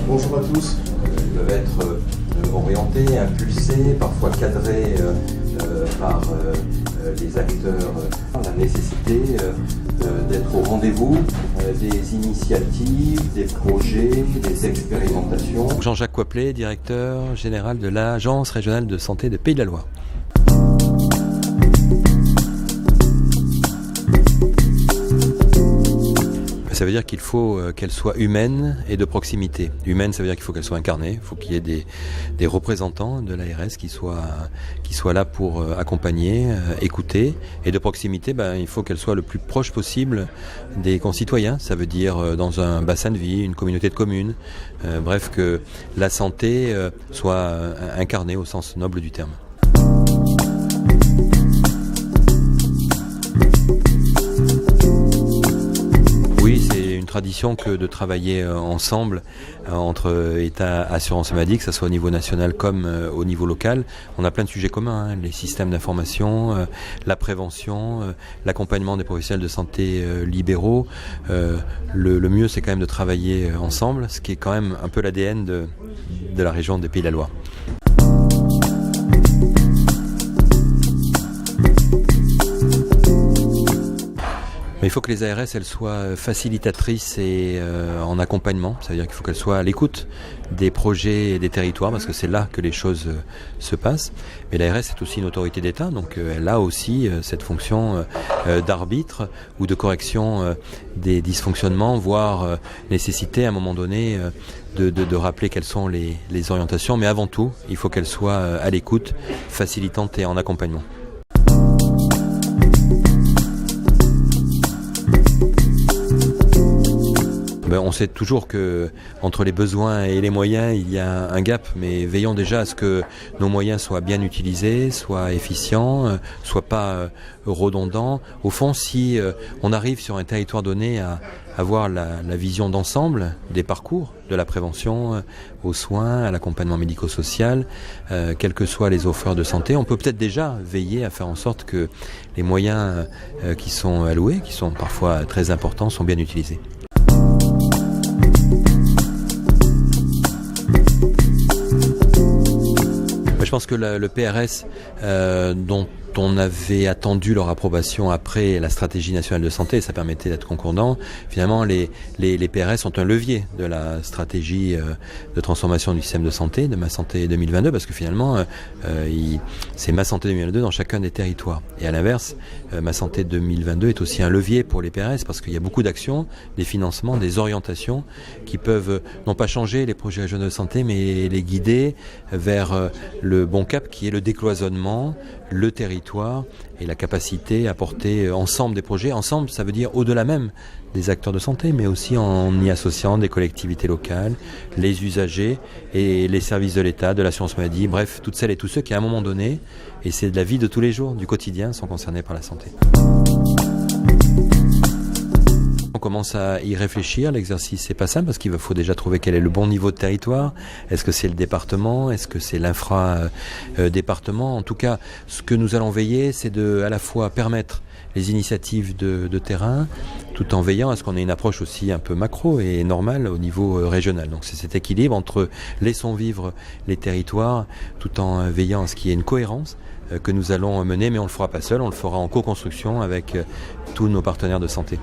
Bonjour à tous. Ils peuvent être orientés, impulsés, parfois cadrés par les acteurs. La nécessité d'être au rendez-vous des initiatives, des projets, des expérimentations. Jean-Jacques Coiplet, directeur général de l'Agence régionale de santé de Pays de la Loire. Ça veut dire qu'il faut qu'elle soit humaine et de proximité. Humaine, ça veut dire qu'il faut qu'elle soit incarnée, il faut qu'il y ait des représentants de l'ARS qui soient là pour accompagner, écouter. Et de proximité, il faut qu'elle soit le plus proche possible des concitoyens. Ça veut dire dans un bassin de vie, une communauté de communes. Bref, que la santé soit incarnée au sens noble du terme. Oui, c'est une tradition que de travailler ensemble entre État, assurance maladie, que ce soit au niveau national comme au niveau local. On a plein de sujets communs, les systèmes d'information, la prévention, l'accompagnement des professionnels de santé libéraux. Le mieux, c'est quand même de travailler ensemble, ce qui est quand même un peu l'ADN de la région des Pays de la Loire. Mais il faut que les ARS elles soient facilitatrices et en accompagnement. Ça veut dire qu'il faut qu'elles soient à l'écoute des projets et des territoires parce que c'est là que les choses se passent. Mais l'ARS est aussi une autorité d'État, donc elle a aussi cette fonction d'arbitre ou de correction des dysfonctionnements, voire nécessité à un moment donné de rappeler quelles sont les orientations. Mais avant tout, il faut qu'elles soient à l'écoute, facilitantes et en accompagnement. On sait toujours que entre les besoins et les moyens, il y a un gap, mais veillons déjà à ce que nos moyens soient bien utilisés, soient efficients, soient pas redondants. Au fond, si on arrive sur un territoire donné à avoir la vision d'ensemble des parcours, de la prévention aux soins, à l'accompagnement médico-social, quels que soient les offreurs de santé, on peut peut-être déjà veiller à faire en sorte que les moyens qui sont alloués, qui sont parfois très importants, sont bien utilisés. Je pense que le PRS, dont on avait attendu leur approbation après la stratégie nationale de santé, ça permettait d'être concordant. Finalement, les PRS sont un levier de la stratégie de transformation du système de santé, de Ma Santé 2022, parce que finalement, c'est Ma Santé 2022 dans chacun des territoires. Et à l'inverse, Ma Santé 2022 est aussi un levier pour les PRS, parce qu'il y a beaucoup d'actions, des financements, des orientations qui peuvent non pas changer les projets régionaux de santé, mais les guider vers le bon cap qui est le décloisonnement, le territoire et la capacité à porter ensemble des projets. Ensemble, ça veut dire au-delà même des acteurs de santé, mais aussi en y associant des collectivités locales, les usagers et les services de l'État, de l'assurance maladie, bref, toutes celles et tous ceux qui à un moment donné, et c'est de la vie de tous les jours, du quotidien, sont concernés par la santé. On commence à y réfléchir, l'exercice n'est pas simple parce qu'il faut déjà trouver quel est le bon niveau de territoire. Est-ce que c'est le département? Est-ce que c'est l'infra-département? En tout cas, ce que nous allons veiller, c'est de à la fois permettre les initiatives de terrain, tout en veillant à ce qu'on ait une approche aussi un peu macro et normale au niveau régional. Donc c'est cet équilibre entre laissons vivre les territoires, tout en veillant à ce qu'il y ait une cohérence que nous allons mener, mais on ne le fera pas seul, on le fera en co-construction avec tous nos partenaires de santé.